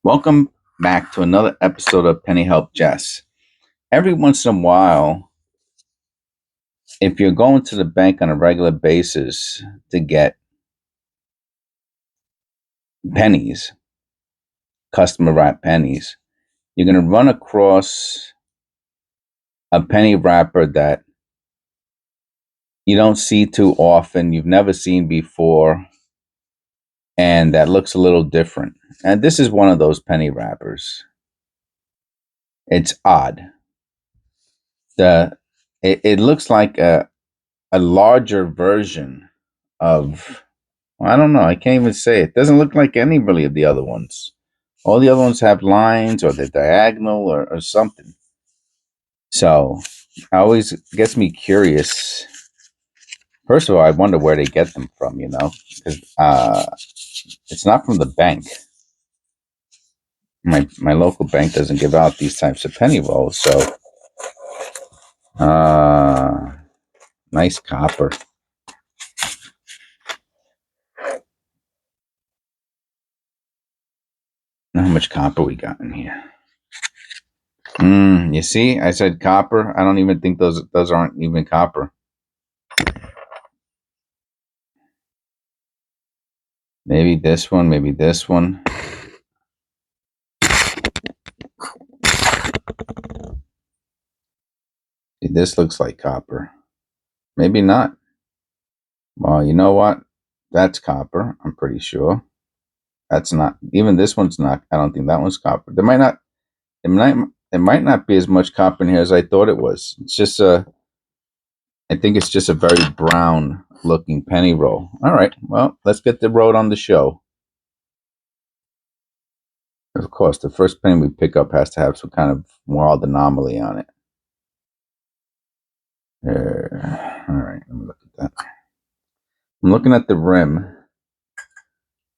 Welcome back to another episode of Penny Help Jess. Every once in a while, if you're going to the bank on a regular basis to get pennies, customer wrap pennies, you're going to run across a penny wrapper that you don't see too often, you've never seen before, and that looks a little different. And this is one of those penny wrappers. It's odd. It looks like a larger version of, well, I don't know. I can't even say it. Doesn't look like any really of the other ones. All the other ones have lines or they're diagonal or something. So I always gets me curious. First of all, I wonder where they get them from, because it's not from the bank. My local bank doesn't give out these types of penny rolls. So nice copper. How much copper we got in here? You see, I said copper. I don't even think those aren't even copper. Maybe this one, maybe this one. See, this looks like copper. Maybe not. Well, you know what? That's copper, I'm pretty sure. That's not, even this one's not. I don't think that one's copper. There might not be as much copper in here as I thought it was. I think it's just a very brown looking penny roll. All right, well, let's get the road on the show. Of course, the first penny we pick up has to have some kind of wild anomaly on it. All right, let me look at that. I'm looking at the rim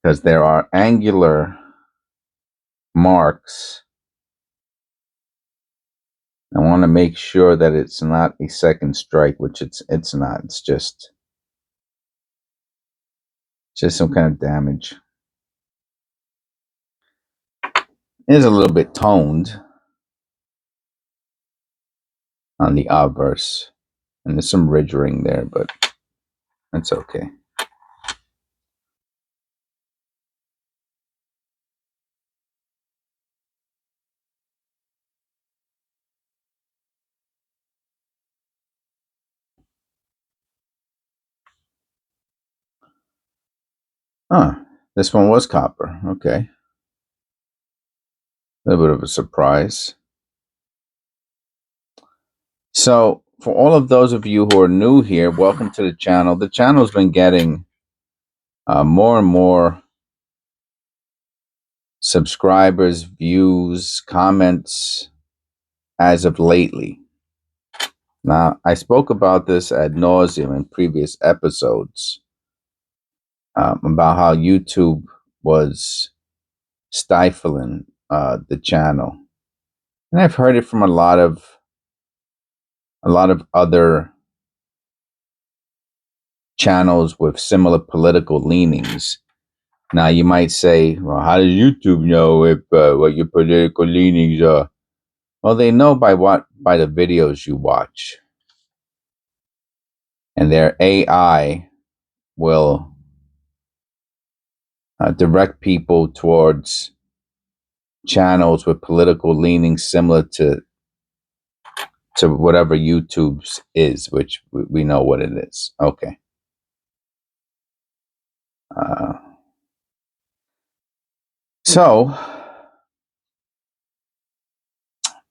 because there are angular marks. I want to make sure that it's not a second strike, which it's not. It's just some kind of damage. It is a little bit toned on the obverse, and there's some ridge ring there, but that's okay. This one was copper. Okay. A little bit of a surprise. So, for all of those of you who are new here, welcome to the channel. The channel's been getting more and more subscribers, views, comments as of lately. Now, I spoke about this ad nauseum in previous episodes about how YouTube was stifling the channel, and I've heard it from a lot of other channels with similar political leanings. Now, you might say, "Well, how does YouTube know if what your political leanings are?" Well, they know by the videos you watch, and their AI will direct people towards channels with political leanings similar to whatever YouTube's is, which we know what it is. Okay. So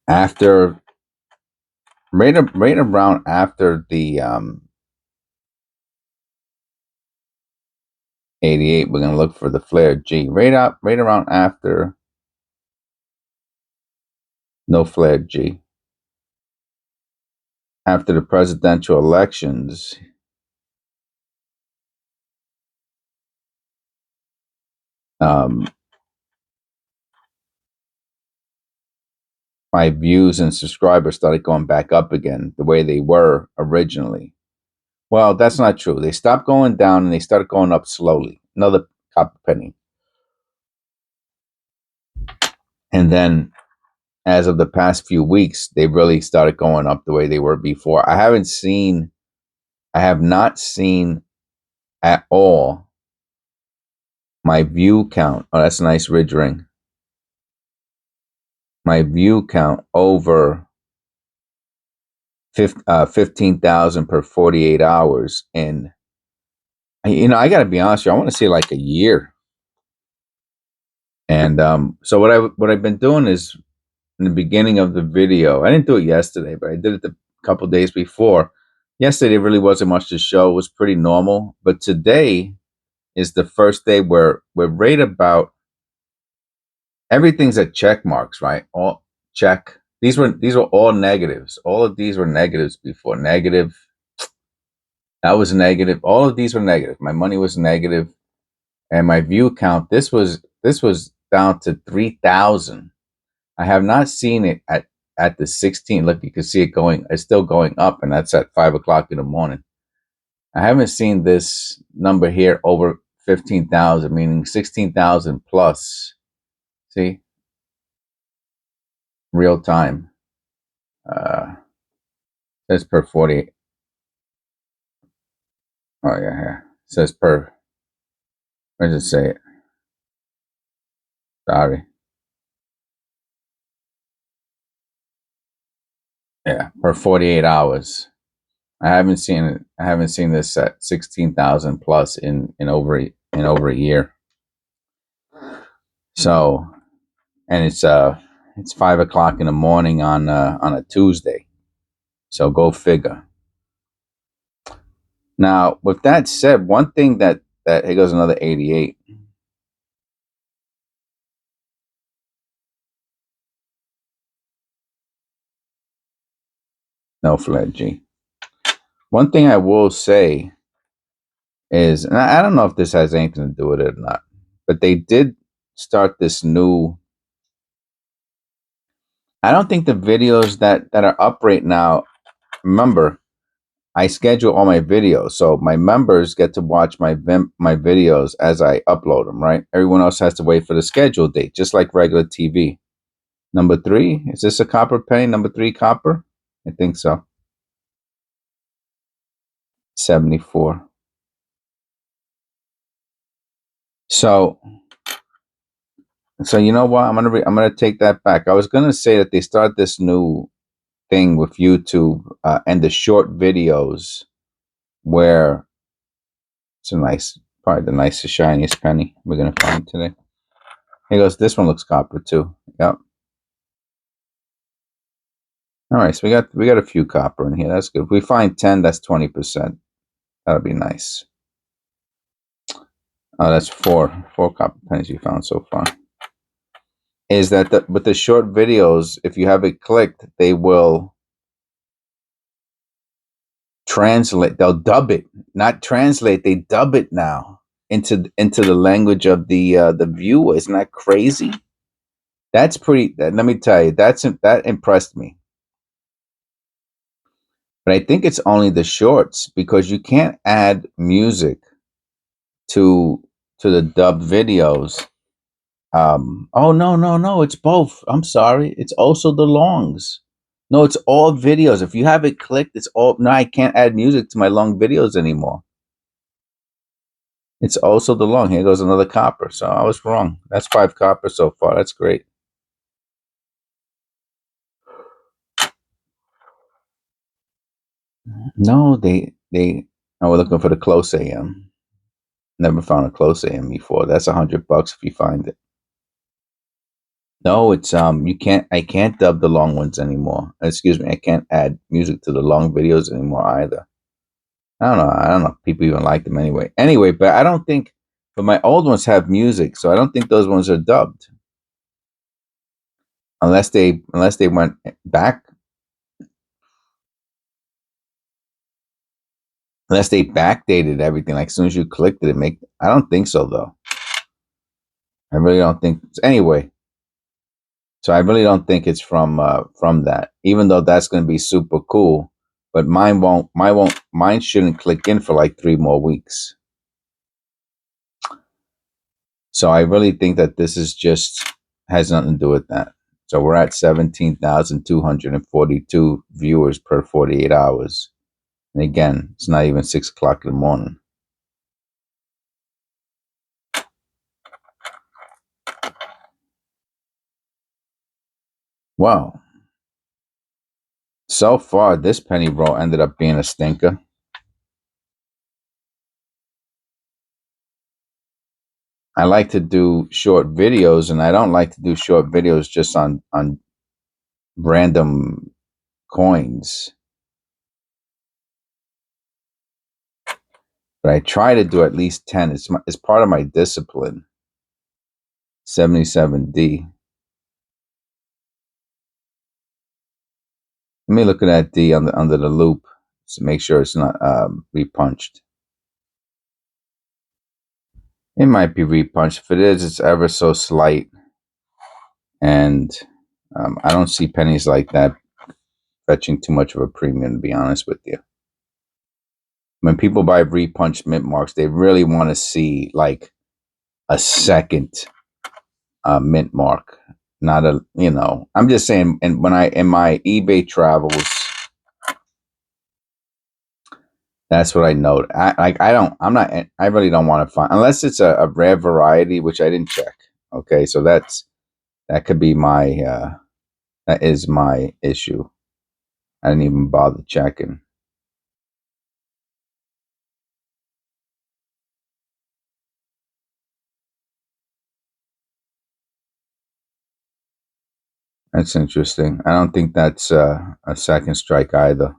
after right around after the 88, we're gonna look for the flare G. Right around after no flare G. After the presidential elections, my views and subscribers started going back up again the way they were originally. Well, that's not true. They stopped going down and they started going up slowly. Another copper penny. And then as of the past few weeks, they really started going up the way they were before. I have not seen at all my view count. Oh, that's a nice ridge ring. My view count over 15,000 per 48 hours. And, I got to be honest with you, I want to say like a year. And so what I've been doing is, in the beginning of the video, I didn't do it yesterday, but I did it the couple days before. Yesterday really wasn't much to show. It was pretty normal. But today is the first day where we're right about everything's at check marks, right? All check. These were all negatives. All of these were negatives before. Negative. That was negative. All of these were negative. My money was negative, and my view count. This was down to 3,000. I have not seen it at the 16. Look, you can see it going. It's still going up, and that's at 5 o'clock in the morning. I haven't seen this number here over 15,000, meaning 16,000 plus. See, real time. Says per 40. Oh yeah, yeah. Says per. Where does it say it? Sorry. Yeah, per 48 hours. I haven't seen it. I haven't seen this at 16,000 plus in over a year. So, and it's 5 o'clock in the morning on a Tuesday. So go figure. Now, with that said, one thing that here goes another 88. No fled G. One thing I will say is, and I don't know if this has anything to do with it or not, but they did start this new. I don't think the videos that are up right now. Remember, I schedule all my videos, so my members get to watch my videos as I upload them. Right? Everyone else has to wait for the scheduled date, just like regular TV. Number 3, is this a copper penny? Number 3 copper? I think so. 74. So you know what? I'm gonna take that back. I was gonna say that they start this new thing with YouTube and the short videos where it's probably the nicest, shiniest penny we're gonna find today. Here goes. This one looks copper too. Yep. All right, so we got a few copper in here. That's good. If we find 10, that's 20%. That'll be nice. Oh, that's four copper pennies we found so far. Is that with the short videos, if you have it clicked, they will translate. They'll dub it, not translate. They dub it now into the language of the viewer. Isn't that crazy? That's pretty. Let me tell you, that impressed me. But I think it's only the shorts because you can't add music to the dubbed videos. Oh no, it's both. I'm sorry. It's also the longs. No, it's all videos. If you have it clicked, it's all. No, I can't add music to my long videos anymore. It's also the long. Here goes another copper. So I was wrong. That's 5 copper so far. That's great. No, they. Oh, we're looking for the close AM. Never found a close AM before. That's $100 if you find it. No, it's you can't. I can't dub the long ones anymore. Excuse me. I can't add music to the long videos anymore either. I don't know if people even like them anyway. Anyway, but I don't think. But my old ones have music, so I don't think those ones are dubbed. Unless they went back. Unless they backdated everything. Like as soon as you clicked it, I don't think so though. I really don't think. Anyway, so I really don't think it's from that. Even though that's going to be super cool, but mine won't. Mine shouldn't click in for like 3 more weeks. So I really think that this is just has nothing to do with that. So we're at 17,242 viewers per 48 hours. And again, it's not even 6 o'clock in the morning. Wow. So far, this penny roll ended up being a stinker. I like to do short videos, and I don't like to do short videos just on random coins. But I try to do at least 10. It's part of my discipline. 77D. Let me look at that D under the loop to make sure it's not repunched. It might be repunched. If it is, it's ever so slight. And I don't see pennies like that fetching too much of a premium, to be honest with you. When people buy repunched mint marks, they really want to see like a second mint mark, not a, I'm just saying. And when in my eBay travels, that's what I note. I really don't want to find, unless it's a rare variety, which I didn't check. Okay. So that could be that is my issue. I didn't even bother checking. That's interesting. I don't think that's a second strike either.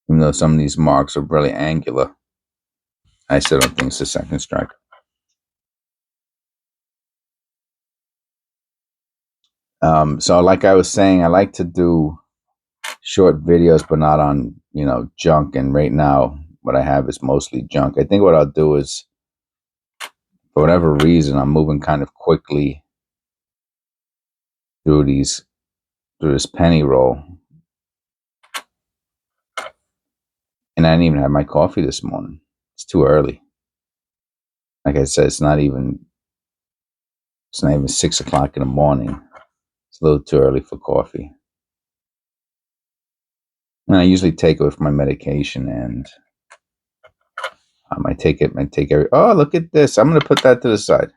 Even though some of these marks are really angular, I still don't think it's a second strike. So like I was saying, I like to do short videos, but not on, junk. And right now, what I have is mostly junk. I think what I'll do is, for whatever reason, I'm moving kind of quickly through this penny roll. And I didn't even have my coffee this morning. It's too early. Like I said, it's not even 6 o'clock in the morning. It's a little too early for coffee. And I usually take it with my medication, and I take every. Oh, look at this! I'm gonna put that to the side.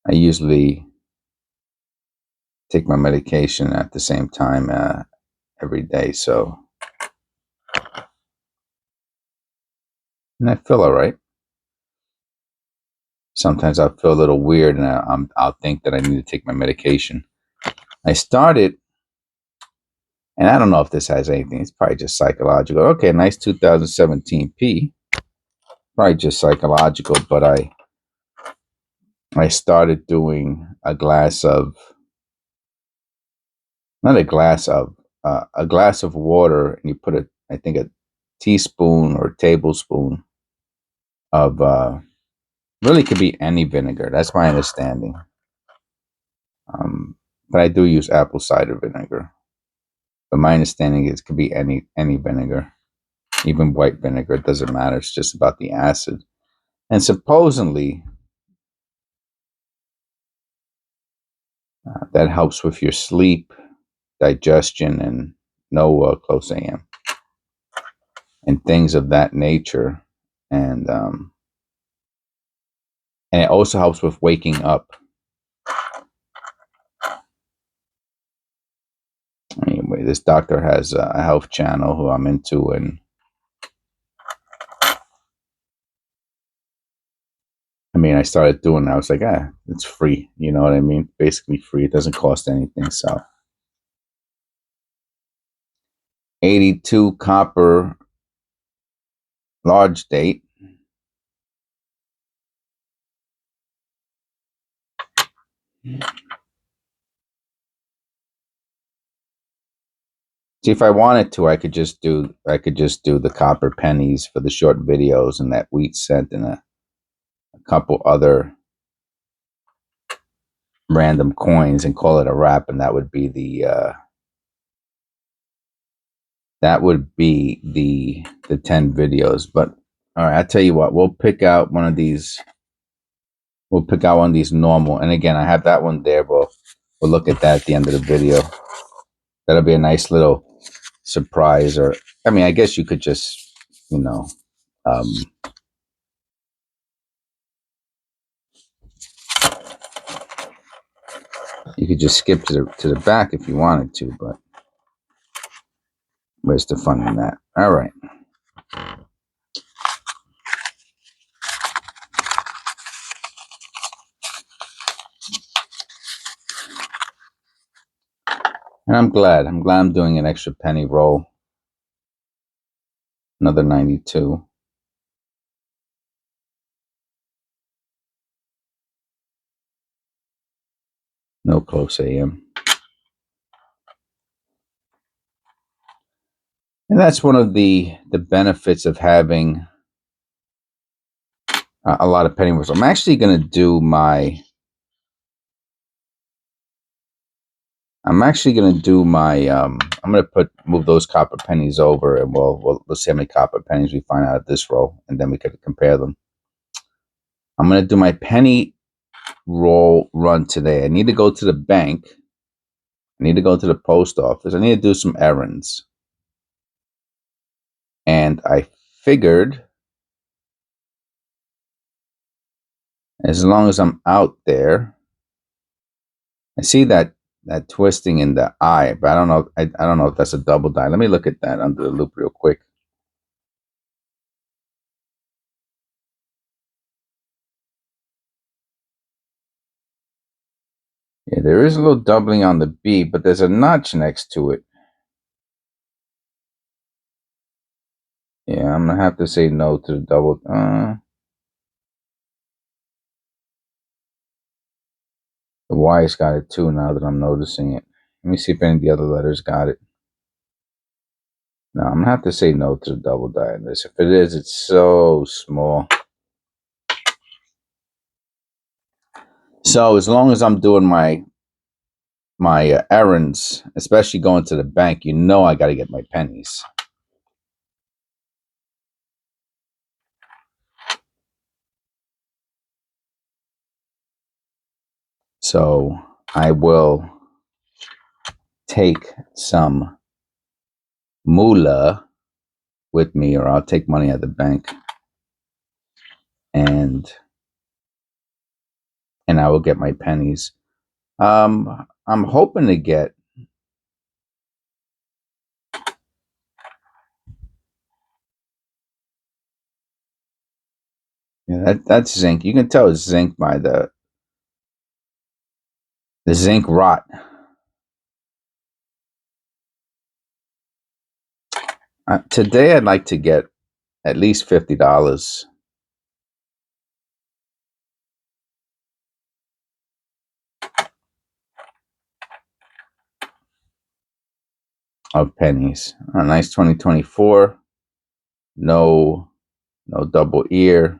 I usually take my medication at the same time every day, so and I feel all right. Sometimes I'll feel a little weird, and I'll think that I need to take my medication. I started, and I don't know if this has anything. It's probably just psychological. Okay, nice 2017 P. Probably just psychological, but I started doing a glass of, not a glass of water, and you put I think a teaspoon or a tablespoon of really could be any vinegar. That's my understanding. But I do use apple cider vinegar. But my understanding is it could be any vinegar, even white vinegar. It doesn't matter. It's just about the acid. And supposedly that helps with your sleep, digestion, and no close AM, and things of that nature. And it also helps with waking up. Anyway, this doctor has a health channel who I'm into, and I started doing it. I was like, it's free. You know what I mean? Basically free. It doesn't cost anything. So 82 copper large date. See, if I wanted to, I could just do the copper pennies for the short videos, and that wheat cent, and a couple other random coins, and call it a wrap, and that would be that would be the 10 videos. But all right, I tell you what, we'll pick out one of these. We'll pick out one of these normal. And again, I have that one there, but we'll look at that at the end of the video. That'll be a nice little surprise. Or I mean, I guess you could just, you know, um, you could just skip to the back if you wanted to, but where's the fun in that? All right. And I'm glad I'm doing an extra penny roll. Another 92. No close AM. And that's one of the benefits of having a lot of penny rolls. I'm actually going to do my I'm going to move those copper pennies over, and we'll see how many copper pennies we find out of this roll, and then we could compare them. I'm going to do my penny roll run today. I need to go to the bank. I need to go to the post office. I need to do some errands. And I figured as long as I'm out there, I see that twisting in the eye, but I don't know. I don't know if that's a double die. Let me look at that under the loop real quick. Yeah, there is a little doubling on the B, but there's a notch next to it. Yeah, I'm gonna have to say no to the double. The Y's got it too now that I'm noticing it. Let me see if any of the other letters got it. No, I'm gonna have to say no to the double die in this. If it is, it's so small. So as long as I'm doing my errands, especially going to the bank, you know I got to get my pennies. So I will take some moolah with me, or I'll take money at the bank, and I will get my pennies. I'm hoping to get. Yeah, that's zinc. You can tell it's zinc by the zinc rot. Today I'd like to get at least $50 of pennies. A nice 2024. No double ear.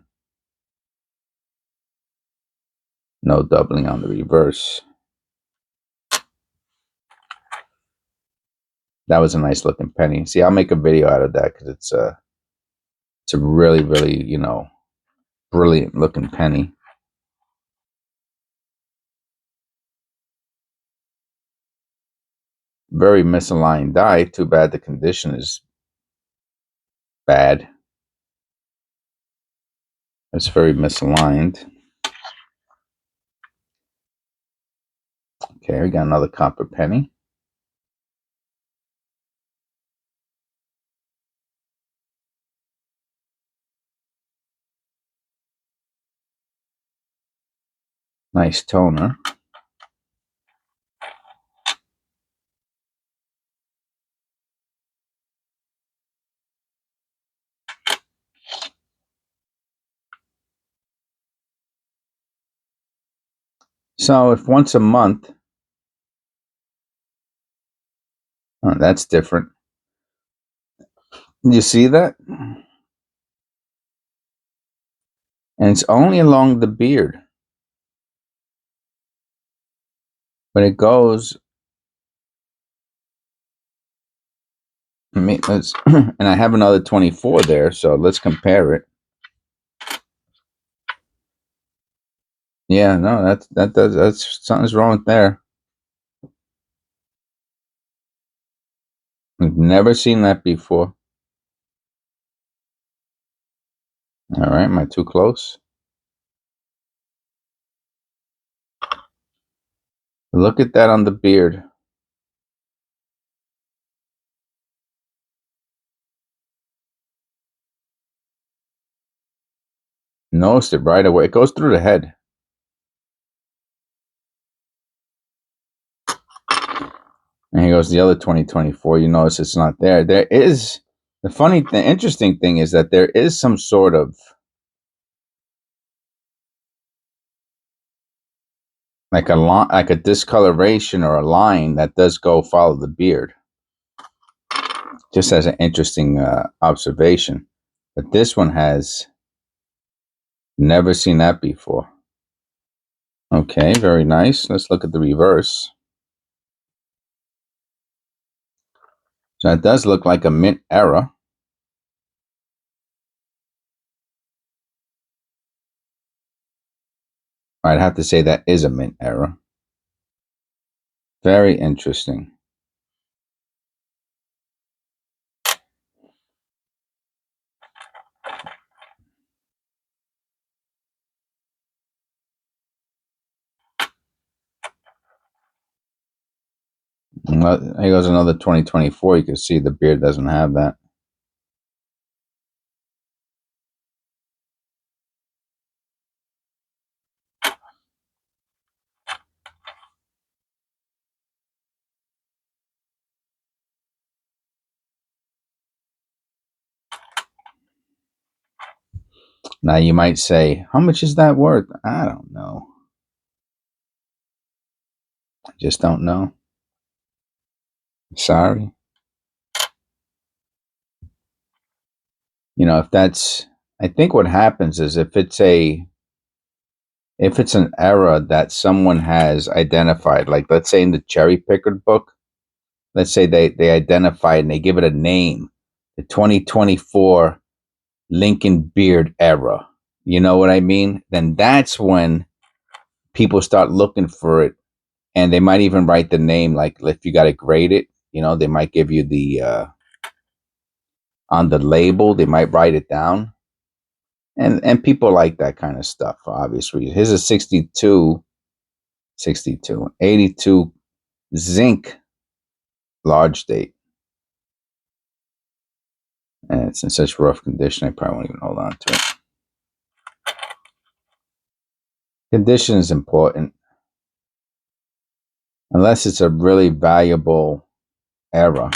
No doubling on the reverse. That was a nice looking penny. See, I'll make a video out of that because it's a really, really, brilliant looking penny. Very misaligned die. Too bad the condition is bad. It's very misaligned. Okay, we got another copper penny. Nice toner. So if once a month, oh, that's different. You see that? And it's only along the beard. But it goes let's and I have another 24 there, so let's compare it. Yeah, no, that's something's wrong there. I've never seen that before. All right, am I too close? Look at that on the beard. Noticed it right away. It goes through the head. And here goes the other 2024. You notice it's not there. There is the funny thing, interesting thing is that there is some sort of like like a discoloration or a line that does go follow the beard. Just as an interesting observation. But this one has never seen that before. Okay, very nice. Let's look at the reverse. So that does look like a mint error. I'd have to say that is a mint error. Very interesting. Well, here goes another 2024. You can see the beard doesn't have that. Now you might say, how much is that worth? I don't know. I just don't know. Sorry. You know, if that's, I think what happens is if it's an error that someone has identified, like let's say in the cherry picker book, let's say they identify and they give it a name, the 2024 Lincoln beard era. You know what I mean? Then that's when people start looking for it, and they might even write the name. Like if you got to grade it, you know, they might give you the on the label. They might write it down, and people like that kind of stuff for obvious reasons. Here's a 82 zinc large date. And it's in such rough condition, I probably won't even hold on to it. Condition is important. Unless it's a really valuable error.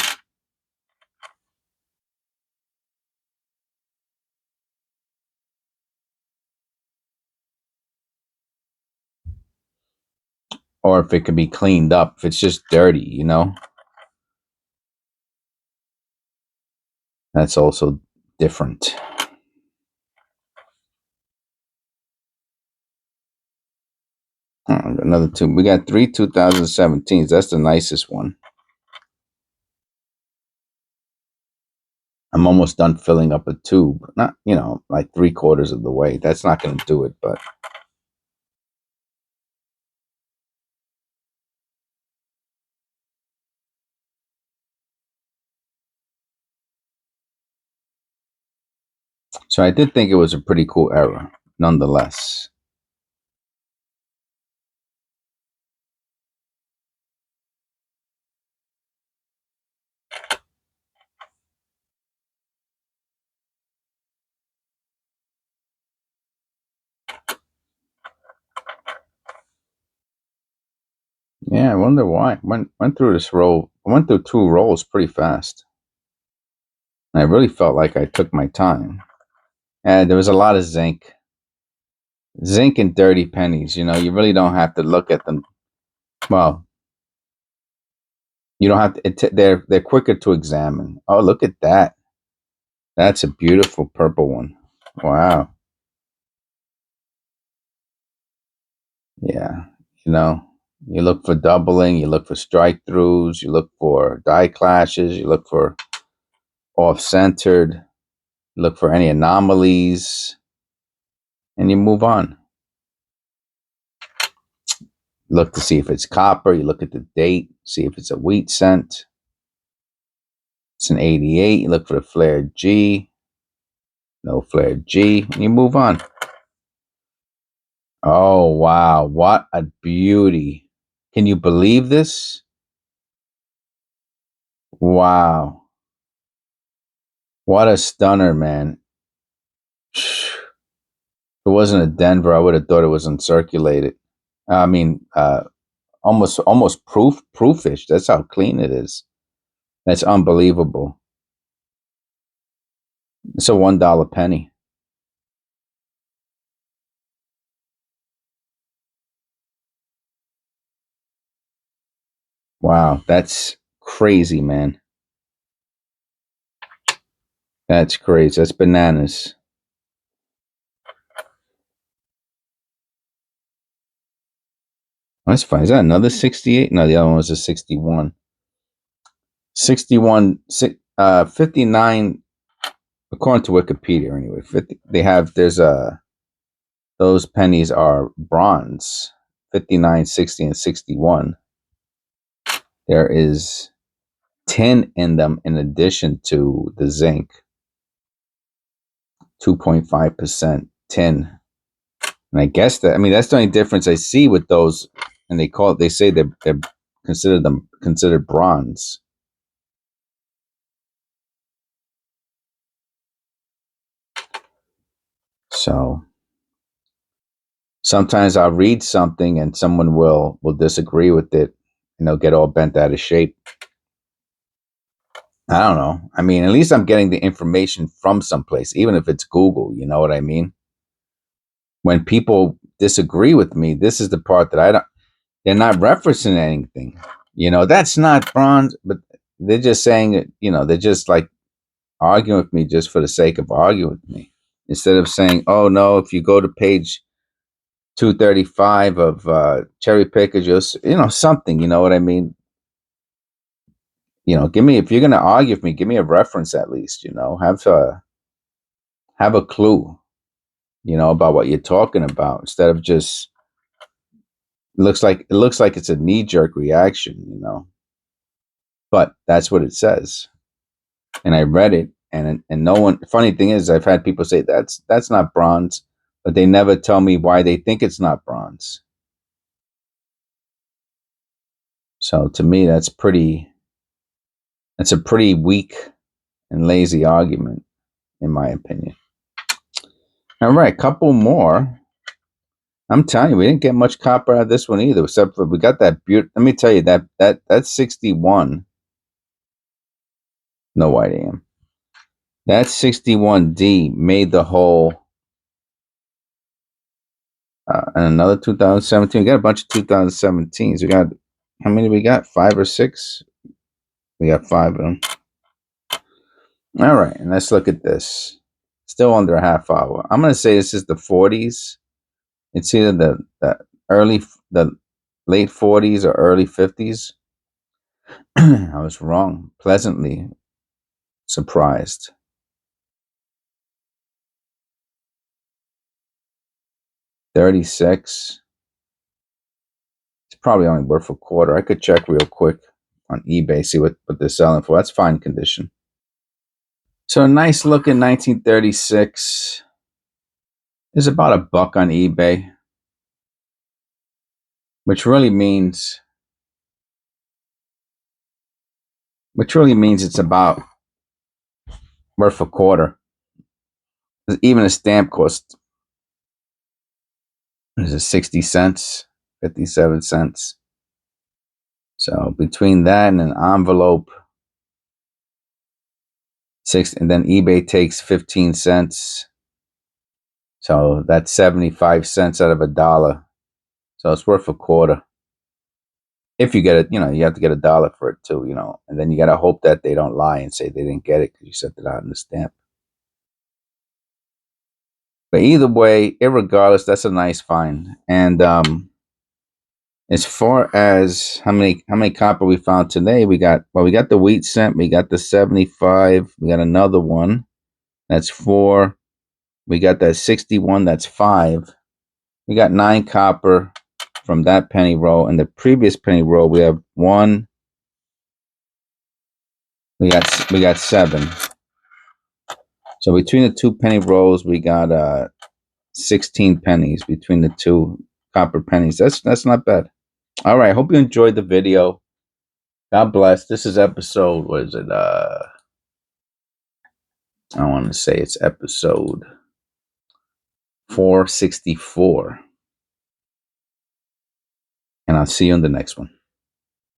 Or if it can be cleaned up. If it's just dirty, you know? That's also different. Another two. We got 3 2017s. That's the nicest one. I'm almost done filling up a tube. Not, you know, like 3/4 of the way. That's not going to do it, but. So I did think it was a pretty cool error, nonetheless. Yeah, I wonder why. Went through this roll. I went through 2 rolls pretty fast. And I really felt like I took my time. And there was a lot of zinc. Zinc and dirty pennies, you know, you really don't have to look at them. Well, you don't have to, they're quicker to examine. Oh, look at that. That's a beautiful purple one. Wow. Yeah. You know, you look for doubling, you look for strike throughs, you look for die clashes, you look for off-centered. Look for any anomalies, and you move on. Look to see if it's copper. You look at the date, see if it's a wheat cent. It's an 88. You look for the flared G. No flared G. And you move on. Oh, wow. What a beauty. Can you believe this? Wow. What a stunner, man. If it wasn't a Denver, I would have thought it was uncirculated. I mean, almost proofish. That's how clean it is. That's unbelievable. It's a $1 penny. Wow, that's crazy, man. That's crazy. That's bananas. That's fine. Is that another 68? No, the other one was a 61. 61, 59, according to Wikipedia anyway. 50, those pennies are bronze. 59, 60, and 61. There is tin in them in addition to the zinc. 2.5% tin. And I guess that's the only difference I see with those. And they say they're considered bronze. So sometimes I'll read something and someone will disagree with it and they'll get all bent out of shape. I don't know. I mean, at least I'm getting the information from someplace, even if it's Google, you know what I mean? When people disagree with me, this is the part that they're not referencing anything. That's not bronze, but they're just saying it, they're just like arguing with me just for the sake of arguing with me. Instead of saying, oh no, if you go to page 235 of Cherry Picker, just, something, you know what I mean? If you're going to argue with me, give me a reference at least, have a clue, about what you're talking about instead of just, it looks like it's a knee jerk reaction, but that's what it says. And I read it, and no one. Funny thing is, I've had people say that's not bronze, but they never tell me why they think it's not bronze. So to me, that's a pretty weak and lazy argument, in my opinion. All right, couple more. I'm telling you, we didn't get much copper out of this one either, except for we got that beaut. Let me tell you that's 61. No white AM. That 61D made the whole. And another 2017. We got a bunch of 2017s. We got, how many we got? 5 or 6? We got 5 of them. All right, and let's look at this. Still under a half hour. I'm going to say this is the 40s. It's either the late 40s or early 50s. I was wrong. Pleasantly surprised. 36. It's probably only worth a quarter. I could check real quick on eBay, see what they're selling for. That's fine condition. So a nice looking 1936 is about $1 on eBay, which really means it's about worth a quarter. Even a stamp cost is 60 cents, 57 cents. So between that and an envelope, and then eBay takes 15 cents. So that's 75 cents out of $1. So it's worth a quarter. If you get it, you have to get $1 for it too, and then you got to hope that they don't lie and say they didn't get it because you sent it out in the stamp. But either way, irregardless, that's a nice find. And As far as how many copper we found today, we got the wheat cent, we got the 75, we got another one, that's 4. We got that 61, that's 5. We got 9 copper from that penny roll. And the previous penny roll, we have 1. We got 7. So between the 2 penny rolls, we got 16 pennies between the 2 copper pennies. That's not bad. All right, hope you enjoyed the video. God bless. This is episode, what is it? I want to say it's episode 464. And I'll see you in the next one.